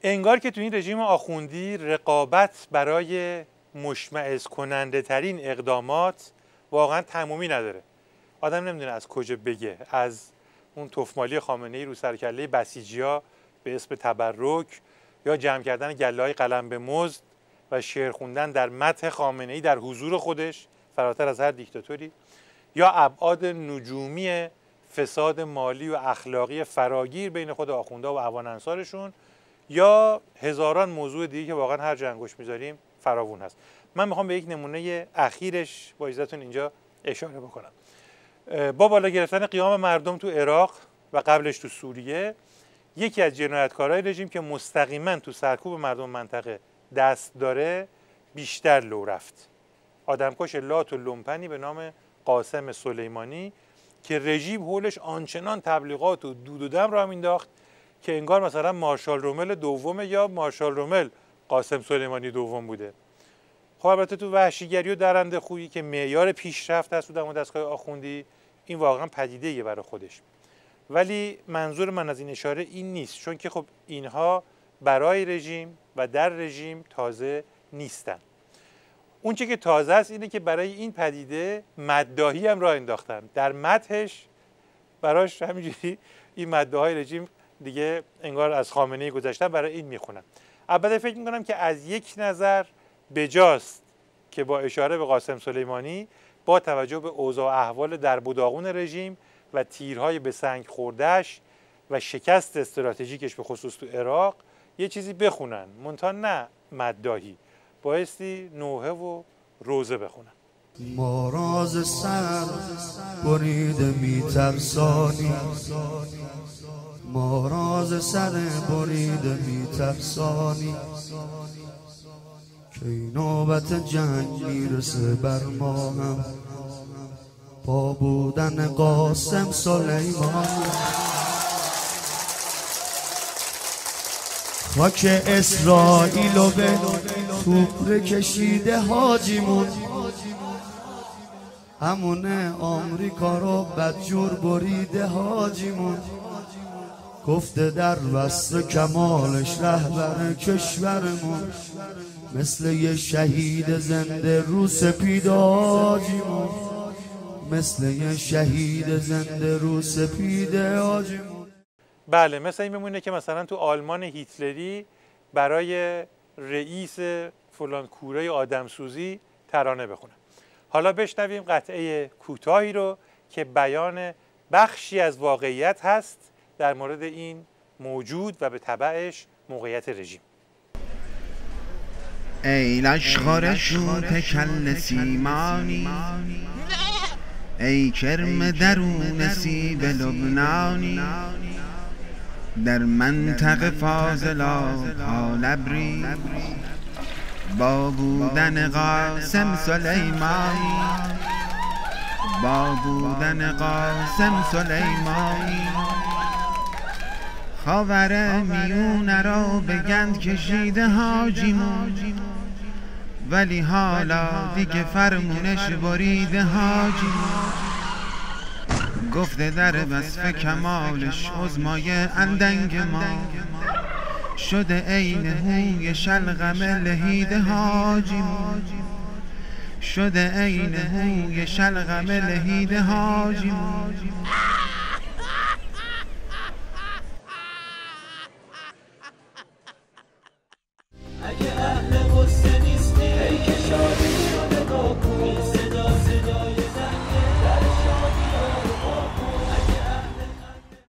انگار که تو این رژیم آخوندی رقابت برای مشمئز کننده ترین اقدامات واقعا تمومی نداره. آدم نمیدونه از کجا بگه، از اون تفمالی خامنه‌ای رو سرکله بسیجی‌ها به اسم تبرک، یا جمع کردن گله‌های قلم به مزد و شعر خوندن در مدح خامنه‌ای در حضور خودش فراتر از هر دیکتاتوری، یا ابعاد نجومی فساد مالی و اخلاقی فراگیر بین خود آخوندها و اعوان انصارشون، یا هزاران موضوع دیگه که واقعا هر جا انگشت می‌ذاریم فراوون هست. من میخوام به یک نمونه اخیرش با اجازهتون اینجا اشاره بکنم. با بالا گرفتن قیام مردم تو عراق و قبلش تو سوریه، یکی از جنایتکارهای رژیم که مستقیما تو سرکوب مردم منطقه دست داره بیشتر لو رفت. آدمکش لات و لومپنی به نام قاسم سلیمانی که رژیم حولش آنچنان تبلیغات و دود و دم را مینداخت که انگار مثلا مارشال رومل دومه یا مارشال رومل قاسم سلیمانی دوم بوده. خب البته تو وحشیگری و درنده خویی که معیار پیشرفت هست در دستگاه آخوندی، این واقعا پدیده‌ایه برای خودش. ولی منظور من از این اشاره این نیست، چون که خب اینها برای رژیم و در رژیم تازه نیستن. اون چه که تازه است اینه که برای این پدیده مداحی هم راه انداختن. در مدحش براش همینجوری این مداحای رژیم دیگه انگار از خامنه‌ای گذشتن، برای این میخونن. البته فکر میکنم که از یک نظر بجاست که با اشاره به قاسم سلیمانی با توجه به اوضاع و احوال درب و داغون رژیم و تیرهای به سنگ خورده‌اش و شکست استراتژیکش به خصوص تو عراق یه چیزی بخونن، منتها نه مداحی، بایستی نوحه و روزه بخونن. ما راز سر بریده میترسانی، ما راز سر بریده میترسانی، که نوبت جنگ میرسه بر ما هم با بودن قاسم سلیمانی. خاک اسرائیل و به توبره کشیده حاجیمون، همونه آمریکا رو بدجور بریده حاجیمون، گفته در وصل کمالش رهبر کشورمون، مثل یه شهید زنده رو سپید حاجیمون، مثل یه شهید زنده رو سپید حاجیمون. بله، مثل این میمونه که مثلا تو آلمان هیتلری برای رئیس فلان کوره آدمسوزی ترانه بخونه. حالا بشنویم قطعه کوتاهی رو که بیان بخشی از واقعیت هست در مورد این موجود و به تبعش موقعیت رژیم. ای لشخور شوت کل سیمانی، ای کرم درون سیب لبنانی، در منطقه فاضلات حالبری با بودن قاسم سلیمانی، با بودن قاسم سلیمانی، خاور میونه را به گند کشیده حاجیمون، ولی حالا دیگه فرمونش بریده حاجیمون، گفته در وصف کمالش عظمای اندنگ ما، شده عین هوی شلغم لهید حاجیمون، شده عین هوی شلغم لهید حاجیمون.